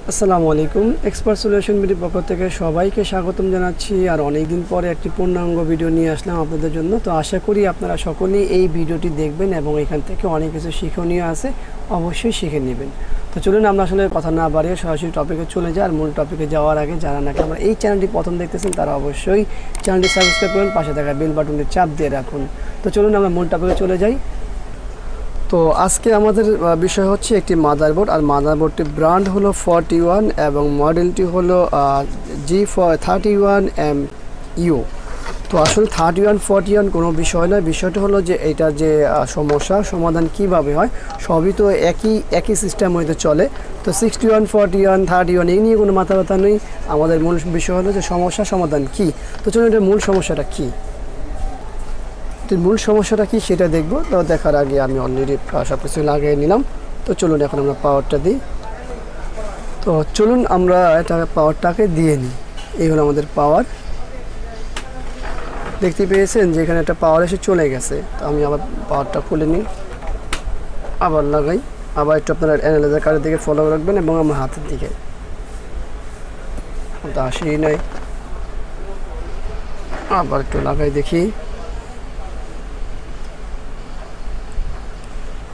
আসসালামু আলাইকুম। Expert solution video পক্ষ থেকে সবাইকে স্বাগতম জানাচ্ছি। আর অনেক দিন পরে একটি পূর্ণাঙ্গ ভিডিও নিয়ে আসলাম আপনাদের জন্য। তো আশা করি আপনারা সকলেই এই ভিডিওটি দেখবেন এবং এখান থেকে অনেক কিছু শিক্ষণীয় আছে, অবশ্যই শিখে নেবেন। তো চলুন আমরা আসলে কথা না বাড়িয়ে সরাসরি টপিকে চলে যাই। আর মূল টপিকে যাওয়ার আগে যারা নাকি আমরা এই চ্যানেলটি প্রথম দেখতেছেন তারা অবশ্যই চ্যানেলটি সাবস্ক্রাইব করুন, পাশে থাকা বেল বাটনটি চাপ দিয়ে রাখুন। তো চলুন আমরা মূল টপিকে চলে যাই। তো আজকে আমাদের বিষয় হচ্ছে একটি মাদারবোর্ড। আর মাদারবোর্ডটির ব্র্যান্ড হলো 41 এবং মডেলটি হলো G31mu। তো আসলে 31 41 কোনো বিষয় নয়, বিষয়টা হলো যে এইটার যে সমস্যা সমাধান কিভাবে হয়, সবই তো একই সিস্টেম হইতে চলে। তো 61 41 31 এই নিয়ে কোনো মাথা ব্যথা নেই। আমাদের মূল বিষয় হলো যে সমস্যা সমাধান কি। তো চলুন এটার মূল সমস্যাটা কী, মূল সমস্যাটা কি সেটা দেখব। তো দেখার আগে আমি অলরেডি সব কিছু লাগিয়ে নিলাম। তো চলুন এখন আমরা পাওয়ারটা দিই। তো চলুন আমরা এটা পাওয়ারটাকে দিয়ে নিই। এই হলো আমাদের পাওয়ার। দেখতে পেয়েছেন যে এখানে একটা পাওয়ার এসে চলে গেছে। তো আমি আবার পাওয়ারটা খুলে নিই, আবার লাগাই। আবার একটু আপনারা অ্যানালাইজার কার্ডের দিকে ফলো রাখবেন এবং আমার হাতের দিকে। তো আসেই নাই, আবার একটু লাগাই দেখি।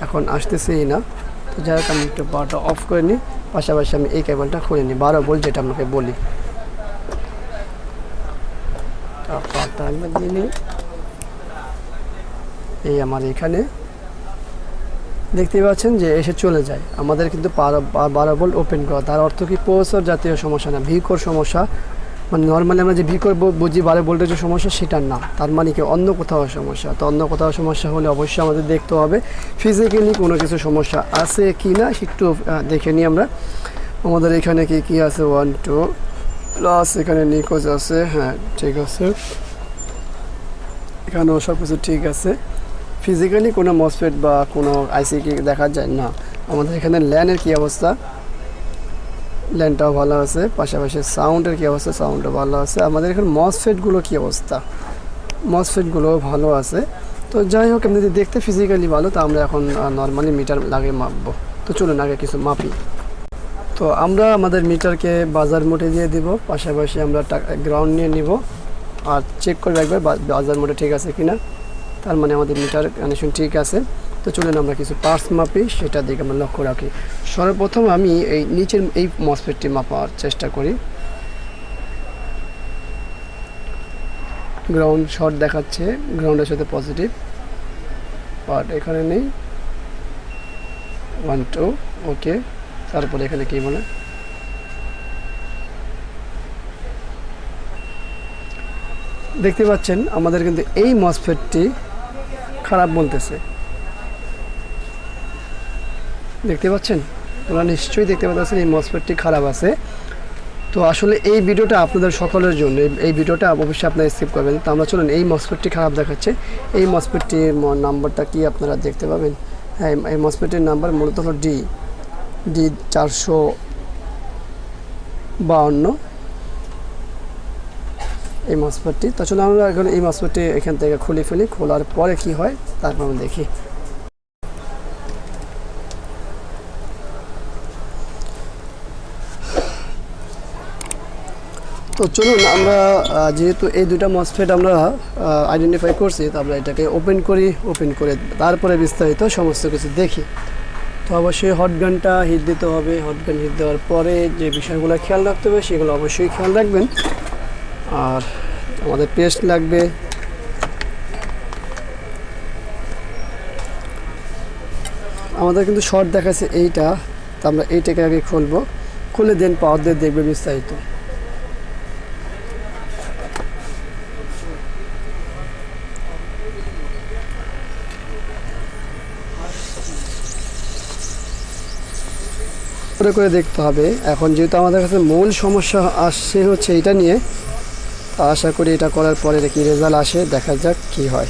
এখন আসতেছেই না। তো যাই হোক আমি একটু পাওয়ারটা অফ করে নিই, পাশাপাশি আমি এই কেবলটা খুলে নিই 12 ভোল্ট, যেটা আপনাকে বলি। পাওয়ারটা একবার দিয়ে নিই। এই আমার এখানে দেখতে পাচ্ছেন যে এসে চলে যায়। আমাদের কিন্তু 12 ভোল্ট ওপেন করা, তার অর্থ কি প্রসেসর জাতীয় সমস্যা না, ভিকোর সমস্যা। মানে নর্মালি আমরা যে ভিকোর বুঝি 12 ভোল্টের যে সমস্যা সেটা না, তার মানে কি অন্য কোথাও সমস্যা। তো অন্য কোথাও সমস্যা হলে অবশ্যই আমাদের দেখতে হবে ফিজিক্যালি কোনো কিছু সমস্যা আছে কি না, একটু দেখে নিই আমরা। আমাদের এখানে কি আছে 1 2 প্লাস এখানে নিকোজ আছে, হ্যাঁ ঠিক আছে, এখানেও সব কিছু ঠিক আছে। ফিজিক্যালি কোনো মসফেট বা কোনো আইসি কি দেখা যায় না। আমাদের এখানে ল্যানের কী অবস্থা, ল্যানটাও ভালো আছে, পাশাপাশি সাউন্ডের কী অবস্থা, সাউন্ডও ভালো আছে। আমাদের এখানে মসফেটগুলো কী অবস্থা, মসফেটগুলো ভালো আছে। তো যাই হোক, এমনিতে দেখতে ফিজিক্যালি ভালো। তো আমরা এখন নর্মালি মিটার লাগিয়ে মাপবো। তো চলুন আগে কিছু মাপি। তো আমরা আমাদের মিটারকে বাজার মোডে দিয়ে দিব, পাশাপাশি আমরা গ্রাউন্ড নিয়ে নিব আর চেক করে একবার বাজার মোডে ঠিক আছে কিনা, তার মানে আমাদের মিটার কানেকশন ঠিক আছে। তো চলুন আমরা কিছু পার্টস মাপি, সেটা দিকে আমরা লক্ষ্য রাখি। সর্বপ্রথম আমি এই নিচের এই মসফেটটি মাপার চেষ্টা করি। গ্রাউন্ড শর্ট দেখাচ্ছে, গ্রাউন্ডের সাথে পজিটিভ, বাট এখানে নেই। 1 2 ওকে। তারপরে এখানে কি বলে, দেখতে পাচ্ছেন আমাদের কিন্তু এই মসফেটটি খারাপ বলতেছে। দেখতে পাচ্ছেন, তোমরা নিশ্চয়ই দেখতে পাচ্ছেন এই মসফেটটি খারাপ আছে। তো আসলে এই ভিডিওটা আপনাদের সকলের জন্য, এই ভিডিওটা অবশ্যই আপনারা স্কিপ করবেন। তো আমরা চলুন, এই মসফেটটি খারাপ দেখাচ্ছে, এই মসফেটটির নাম্বারটা কি আপনারা দেখতে পাবেন। হ্যাঁ, এই মসফেটটির নাম্বার মূলত হলো ডি 452 এই মসফেটটি। তো চলুন আমরা এখন এই মসফেটটি এখান থেকে খুলে ফেলি, খোলার পরে কি হয় তারপর আমরা দেখি। তো চলুন আমরা যেহেতু এই দুটা মসফেট আমরা আইডেন্টিফাই করছি, তো আমরা এটাকে ওপেন করি, ওপেন করে তারপরে বিস্তারিত সমস্ত কিছু দেখি। তো অবশ্যই হট গানটা হিট দিতে হবে। হট গান হিট দেওয়ার পরে যে বিষয়গুলো খেয়াল রাখতে হবে সেগুলো অবশ্যই খেয়াল রাখবেন। আর আমাদের পেস্ট লাগবে, আমাদের কিন্তু শর্ট দেখাচ্ছে এইটা। তো আমরা এইটাকে আগে খুলবো, খুলে দেন পাওয়ার দিয়ে দেখবে বিস্তারিত। করে দেখতে হবে। এখন যেহেতু আমাদের কাছে মূল সমস্যা আসছে হচ্ছে এটা নিয়ে, আশা করি এটা করার পরে কি রেজাল্ট আসে, দেখা যাক কি হয়।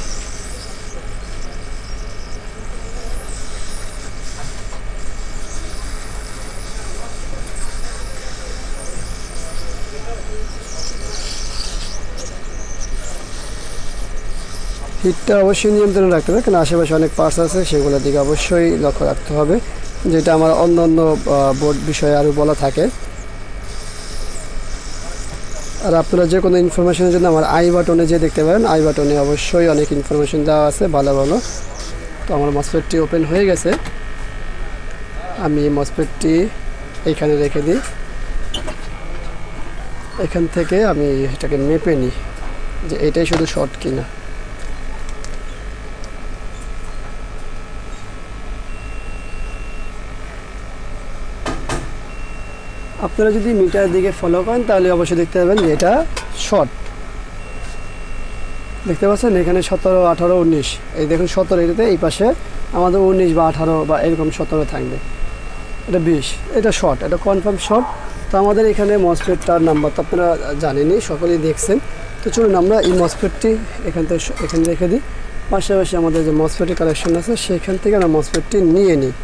হিটটা অবশ্যই নিয়ন্ত্রণে রাখতে হবে, কারণ আশেপাশে অনেক পার্টস আছে, সেগুলোর দিকে অবশ্যই লক্ষ্য রাখতে হবে। যেটা আমার অন্য অন্য বোর্ড বিষয়ে আরও বলা থাকে। আর আপনারা যে কোনো ইনফরমেশনের জন্য আমার আই বাটনে যে দেখতে পারেন, আই বাটনে অবশ্যই অনেক ইনফরমেশন দেওয়া আছে ভালো ভালো। তো আমার মসফেটটি ওপেন হয়ে গেছে, আমি মসফেটটি এইখানে রেখে দিই। এখান থেকে আমি এটাকে মেপে নিই যে এটাই শুধু শর্ট কিনা। আপনারা যদি মিটারের দিকে ফলো করেন তাহলে অবশ্যই দেখতে পাবেন যে এটা শর্ট। দেখতে পাচ্ছেন এখানে 17, 18, 19, এই দেখুন 17, এটাতে এই পাশে আমাদের 19 বা 18 বা এরকম 17 থাকবে, এটা 20, এটা শর্ট, এটা কনফার্ম শর্ট। তো আমাদের এখানে মসফেটটার নাম্বার তো আপনারা জানেনই, সকলেই দেখছেন। তো চলুন আমরা এই মসফেটটি এখানে রেখে দিই। পাশাপাশি আমাদের যে মসফেটের কালেকশন আছে সেখান থেকে আমরা মসফেটটি নিয়ে নিই।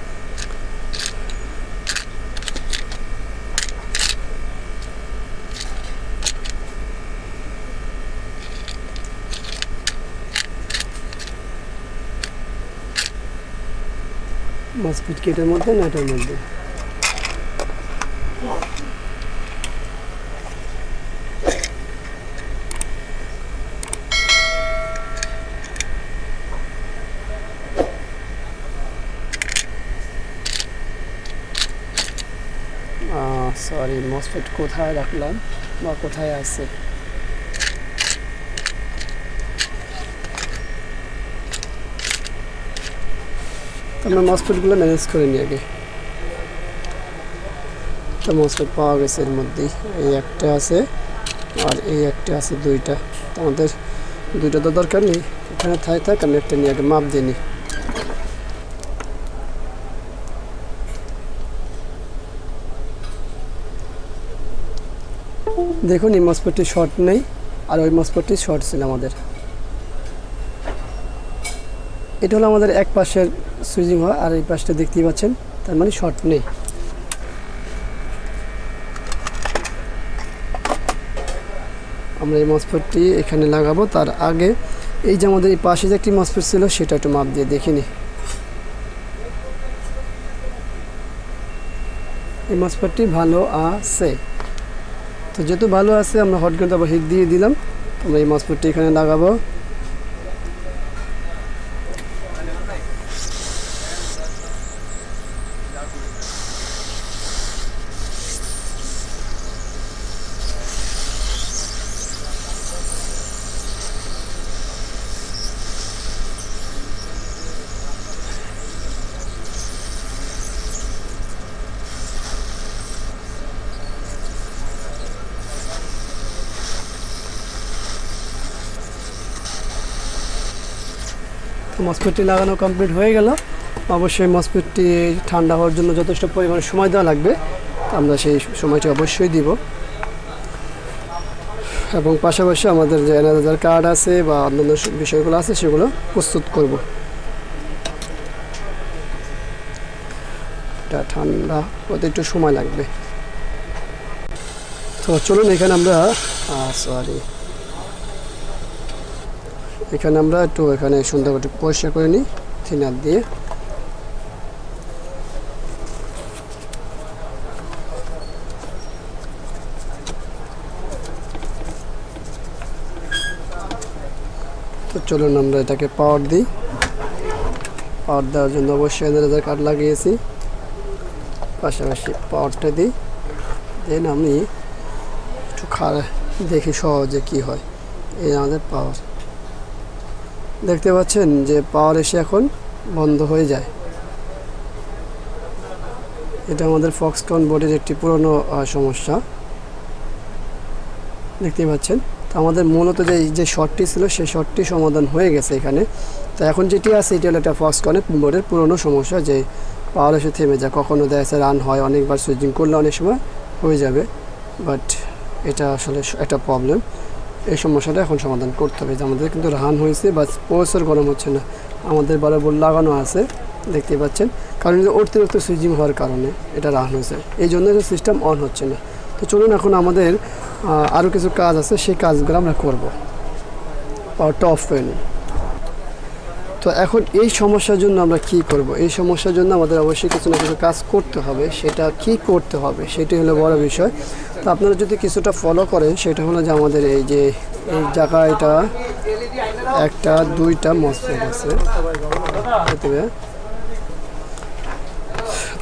মসফেট কি এটার মধ্যে না এটার মধ্যে? সরি, মসফেট কোথায় রাখলাম বা কোথায় আছে? আমরা মসফেটগুলো ম্যানেজ করে নিই আগে। তো মসফেট পাওয়া গেছে, এর মধ্যেই এই একটা আছে আর এই একটা আছে, দুইটা। তো আমাদের দুইটা তো দরকার নেই, এখানে থাক, আমি একটা নিয়ে আগে মাপ দিয়ে নিই। দেখুন এই মসফেটটি শর্ট নেই আর ওই মসফেটটি শর্ট ছিল আমাদের। এটা হলো আমাদের এক পাশের সুইচিং হয় আর এই পাশটা দেখতেই পাচ্ছেন, তার মানে শর্ট নেই। আমরা এই মসফেটটি এখানে লাগাবো, তার আগে এই যে আমাদের এই পাশে যে একটি মসফেট ছিল সেটা একটু মাপ দিয়ে দেখিনি। এই মসফেটটি ভালো আছে, তো যেহেতু ভালো আছে আমরা হট গ্যাস আবার হিট দিয়ে দিলাম। আমরা এই মসফেটটি এখানে লাগাবো। মসফেটটি লাগানো কমপ্লিট হয়ে গেল। অবশ্যই মসফেটটি ঠান্ডা হওয়ার জন্য যথেষ্ট পরিমাণে সময় দেওয়া লাগবে, আমরা সেই সময়টি অবশ্যই দিব। এবং পাশাপাশি আমাদের যে এনার্জার কার্ড আছে বা অন্যান্য বিষয়গুলো আছে সেগুলো প্রস্তুত করব। এটা ঠান্ডা হতে একটু সময় লাগবে। তো চলুন এখানে আমরা এখানে সুন্দর করে পরিষ্কার করে নিই থিনার দিয়ে। তো চলুন আমরা এটাকে পাওয়ার দিই। পাওয়ার দেওয়ার জন্য অবশ্যই এনার্জার কার্ড লাগিয়েছি, পাশাপাশি পাওয়ারটা দিই। দেন আমি একটু দেখি সহজে কি হয়। এই আমাদের পাওয়ার, দেখতে পাচ্ছেন যে পাওয়ার এসে এখন বন্ধ হয়ে যায়। এটা আমাদের ফক্সকন বোর্ডের একটি পুরনো সমস্যা, দেখতেই পাচ্ছেন। তো আমাদের মূলত যে শর্টটি ছিল সেই শর্টটি সমাধান হয়ে গেছে এখানে। তো এখন যেটি আছে এটি হলো একটা ফক্সকনের বোর্ডের পুরনো সমস্যা, যে পাওয়ার এসে থেমে যায়, কখনো দেখা যাচ্ছে রান হয়, অনেকবার সুইচিং করলে অনেক সময় হয়ে যাবে, বাট এটা আসলে একটা প্রবলেম। এই সমস্যাটা এখন সমাধান করতে হবে। যে আমাদের কিন্তু রান হয়েছে বা প্রসেসর গরম হচ্ছে না, আমাদের বরাবর লাগানো আছে, দেখতে পাচ্ছেন। কারণ অতিরিক্ত সুইচিং হওয়ার কারণে এটা রান হয়েছে, এই জন্য সিস্টেম অন হচ্ছে না। তো চলুন এখন আমাদের আরও কিছু কাজ আছে, সেই কাজগুলো আমরা করব। পাওয়ারটা অফ করে নিই। তো এখন এই সমস্যার জন্য আমরা কি করব? এই সমস্যার জন্য আমাদের অবশ্যই কিছু না কিছু কাজ করতে হবে। সেটা কি করতে হবে সেটাই হলো বড় বিষয়। তো আপনারা যদি কিছুটা ফলো করেন সেটা হলো যে আমাদের এই যে এই জায়গায় এটা একটা দুইটা মসফেট আছে।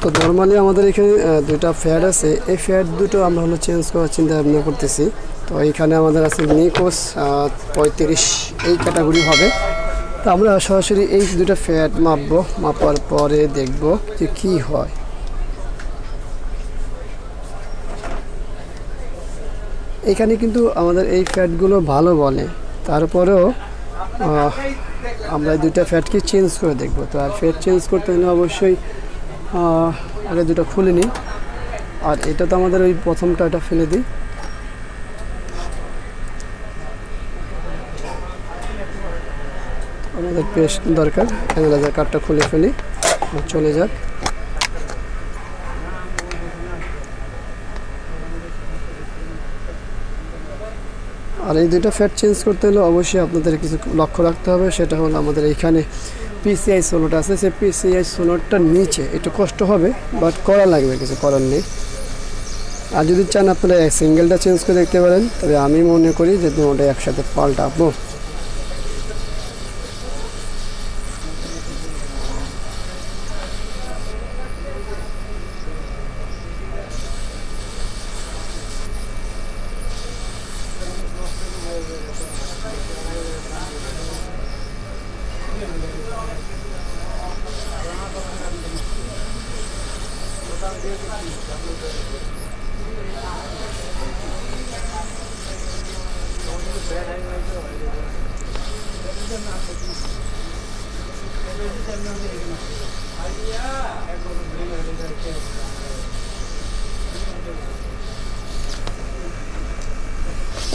তো নর্মালি আমাদের এখানে দুইটা ফ্যাট আছে, এই ফ্যাট দুটো আমরা হলো চেঞ্জ করার চিন্তা ভাবনা করতেছি। তো এইখানে আমাদের আছে নিকোস 35 এই ক্যাটাগরি হবে। তো আমরা সরাসরি এই দুটো ফ্যাট মাপবো, মাপার পরে দেখব যে কি হয়। এখানে কিন্তু আমাদের এই ফ্যাটগুলো ভালো বলে, তারপরেও আমরা এই দুইটা ফ্যাটকে চেঞ্জ করে দেখব। তো আর ফ্যাট চেঞ্জ করতে হলে অবশ্যই আগে দুটো খুলে নিই। আর এটা তো আমাদের ওই প্রথমটা, এটা ফেলে দিই। আমাদের পেস্ট দরকার, অ্যানালাইজার কার্ডটা খুলে ফেলি, চলে যাক। আর এই দুটো ফ্যাট চেঞ্জ করতে হলে অবশ্যই আপনাদের কিছু লক্ষ্য রাখতে হবে। সেটা হলো আমাদের এইখানে পিসিআই সোলোটা আছে, সেই পিসিআই সোলোটার নিচে একটু কষ্ট হবে, বাট করা লাগবে, কিছু করার নেই। আর যদি চান আপনারা সিঙ্গেলটা চেঞ্জ করে দেখতে পারেন, তবে আমি মনে করি যে দুটোটা একসাথে পাল্টাবো।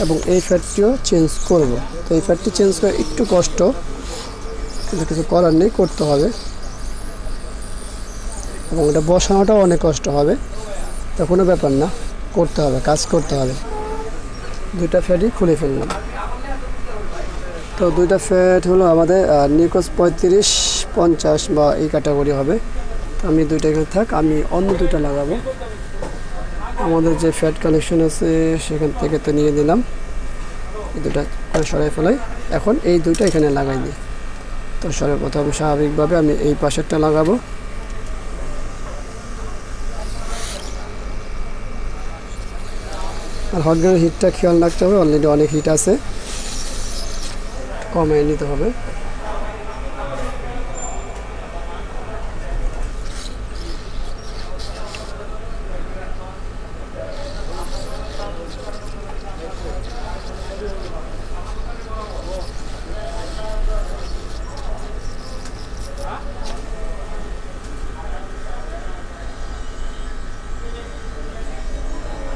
এবং এই ফ্যাটটিও চেঞ্জ করব। তো এই ফ্যাটটি চেঞ্জ করা একটু কষ্ট, কিন্তু কিছু করার নেই, করতে হবে। এবং এটা বসানোটাও অনেক কষ্ট হবে, তো কোনো ব্যাপার না, করতে হবে, কাজ করতে হবে। দুইটা ফ্যাটই খুলে ফেললাম। তো দুইটা ফ্যাট হলো আমাদের নিকোস 35-50 বা এই ক্যাটাগরি হবে। তো আমি দুইটা এখানে থাক, আমি অন্য দুইটা লাগাবো। আমাদের যে ফ্যাট কালেকশন আছে সেখান থেকে তো নিয়ে দিলাম, এই দুটা সরাই ফেলাই। এখন এই দুইটা এখানে লাগাই দিই। তো সর্বপ্রথম স্বাভাবিকভাবে আমি এই পাশেরটা লাগাবো। আর হট গানের হিটটা খেয়াল রাখতে হবে, অলরেডি অনেক হিট আছে, কমায় নিতে হবে।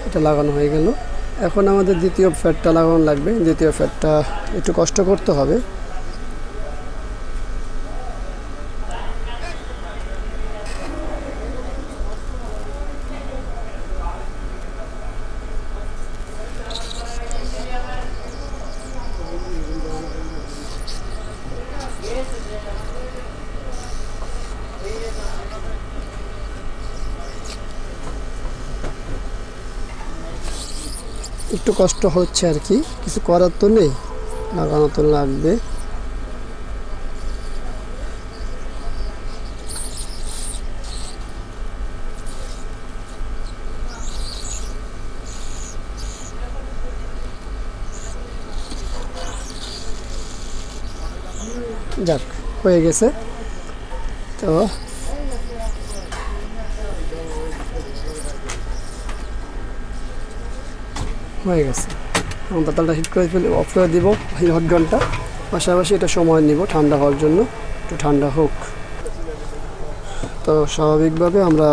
এটা লাগানো হয়ে গেল। এখন আমাদের দ্বিতীয় ফ্যাটটা লাগানো লাগবে। দ্বিতীয় ফ্যাটটা একটু কষ্ট করতে হবে। একটু কষ্ট হচ্ছে আর কি, কিছু করার তো নেই, লাগানো তো লাগবে। যাক, হয়ে গেছে। তো হয়ে গেছে। এখন তালটা হিট করে ফেলে অফ করে দিব হট গানটা। পাশাপাশি এটা সময় নিব ঠান্ডা হওয়ার জন্য, একটু ঠান্ডা হোক। তো স্বাভাবিকভাবে আমরা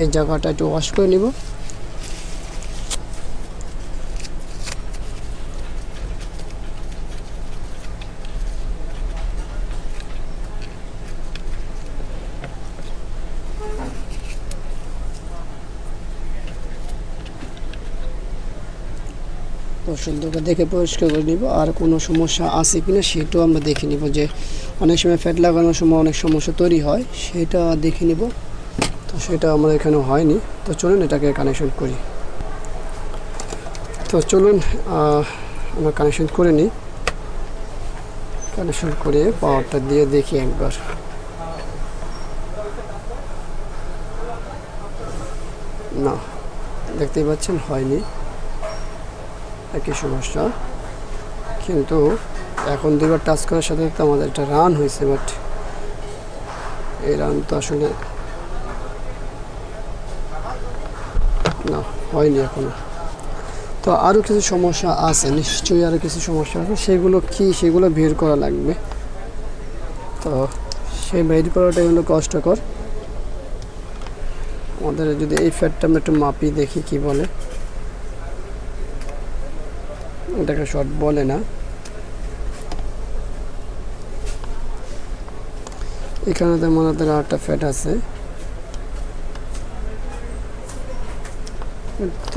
এই জায়গাটা একটু ওয়াশ করে নিব। তো কৌশলটাকে দেখে পরিষ্কার করে নিব, আর কোনো সমস্যা আছে কিনা সেটাও আমরা দেখে নিব, যে অনেক সময় ফ্যাট লাগানোর সময় অনেক সমস্যা তৈরি হয়, সেটা দেখে নিব। তো সেটা আমার এখানে হয়নি, তো চলুন এটাকে কানেকশন করি। তো চলুন আমরা কানেকশন করে নিই। কানেকশন করে পাওয়ারটা দিয়ে দেখি একবার। না, দেখতেই পাচ্ছেন হয়নি, একই সমস্যা। কিন্তু এখন দুইবার টাচ করার সাথে সাথে আমাদের একটা রান হয়েছে, বাট এই রান তো আসলে না, হয়নি এখনো। তো আরও কিছু সমস্যা আছে, নিশ্চয়ই আরও কিছু সমস্যা আছে, সেগুলো কি সেগুলো বের করা লাগবে। তো সেই বের করাটাই হলো কষ্টকর আমাদের। যদি এই ফ্যাটটা আমরা একটু মাপি দেখি কি বলে, এটাকে শর্ট বলে না। এখানে তো আমাদের আরেকটা ফ্যাট আছে,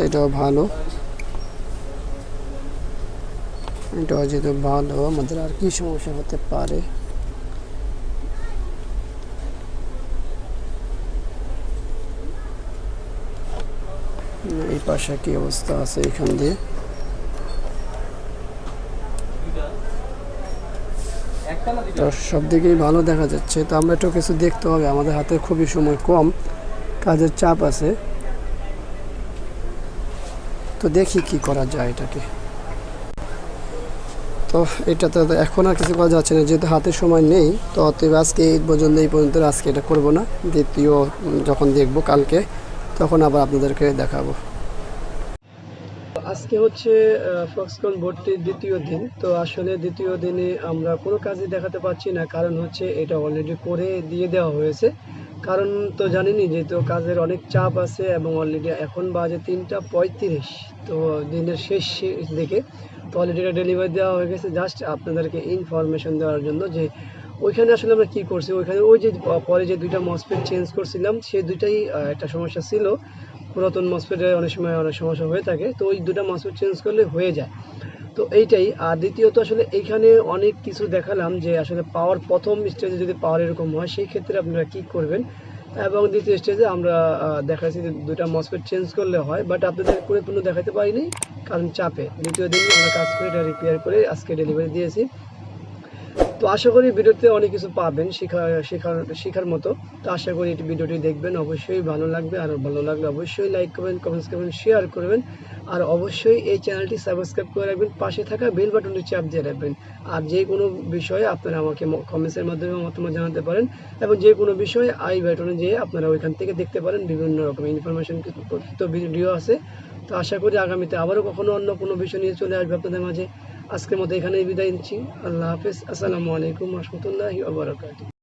এটাও ভালো, এটাও যেহেতু ভালো, আমাদের আর কি সমস্যা হতে পারে। এই পাশে কি অবস্থা আছে এখান দিয়ে, তো সব দিকেই ভালো দেখা যাচ্ছে। তো আমরা একটু কিছু দেখতে হবে, আমাদের হাতে খুবই সময় কম, কাজের চাপ আছে। তো দেখি কি করা যায় এটাকে। তো এটাতে এখন আর কিছু করা যাচ্ছে না, যেহেতু হাতে সময় নেই। তো অতএব আজকে এই পর্যন্ত আজকে এটা করব না, দ্বিতীয় যখন দেখব কালকে, তখন আবার আপনাদেরকে দেখাবো। আজকে হচ্ছে ফক্সকন বোর্ডটির দ্বিতীয় দিন। তো আসলে দ্বিতীয় দিনে আমরা কোনো কাজই দেখাতে পারছি না, কারণ হচ্ছে এটা অলরেডি করে দিয়ে দেওয়া হয়েছে। কারণ তো জানেনই, যেহেতু কাজের অনেক চাপ আছে এবং অলরেডি এখন বাজে 3:35, তো দিনের শেষ দিকে। তো অলরেডি এটা ডেলিভারি দেওয়া হয়ে গেছে। জাস্ট আপনাদেরকে ইনফরমেশন দেওয়ার জন্য যে ওইখানে আসলে আমরা কী করছি, ওইখানে ওই যে পরে যে দুইটা মসফেট চেঞ্জ করছিলাম, সেই দুইটাই একটা সমস্যা ছিল। পুরাতন মসফেটে অনেক সময় অনেক সমস্যা হয়ে থাকে, তো ওই দুটা মসফেট চেঞ্জ করলে হয়ে যায়। তো এইটাই। আর দ্বিতীয়ত আসলে এইখানে অনেক কিছু দেখালাম যে আসলে পাওয়ার প্রথম স্টেজে যদি পাওয়ার এরকম হয় সেই ক্ষেত্রে আপনারা কী করবেন, এবং দ্বিতীয় স্টেজে আমরা দেখাচ্ছি যে দুটা মসফেট চেঞ্জ করলে হয়, বাট আপনাদের পরিপূর্ণ দেখাতে পারিনি কারণ চাপে। দ্বিতীয় দিন আমরা কাজ করে এটা রিপেয়ার করে আজকে ডেলিভারি দিয়েছি। তো আশা করি ভিডিওতে অনেক কিছু পাবেন শেখার মতো। তো আশা করি এই ভিডিওটি দেখবেন, অবশ্যই ভালো লাগবে। আর ভালো লাগলে অবশ্যই লাইক করবেন, কমেন্টস করবেন, শেয়ার করবেন। আর অবশ্যই এই চ্যানেলটি সাবস্ক্রাইব করে রাখবেন, পাশে থাকা বেল বাটনটি চাপ দিয়ে রাখবেন। আর যে কোনো বিষয়ে আপনারা আমাকে কমেন্টসের মাধ্যমে মতামত জানাতে পারেন, এবং যে কোনো বিষয়ে আই বাটনে যেয়ে আপনারা ওইখান থেকে দেখতে পারেন, বিভিন্ন রকম ইনফরমেশন তো ভিডিও আছে। তো আশা করি আগামীতে আবারও কখনো অন্য কোনো বিষয় নিয়ে চলে আসবে আপনাদের মাঝে। আজকের মতো এখানেই বিদায় নিচ্ছি। আল্লাহ হাফেজ। আসসালামু আলাইকুম ওয়া রাহমাতুল্লাহি ওয়া বারাকাতুহু।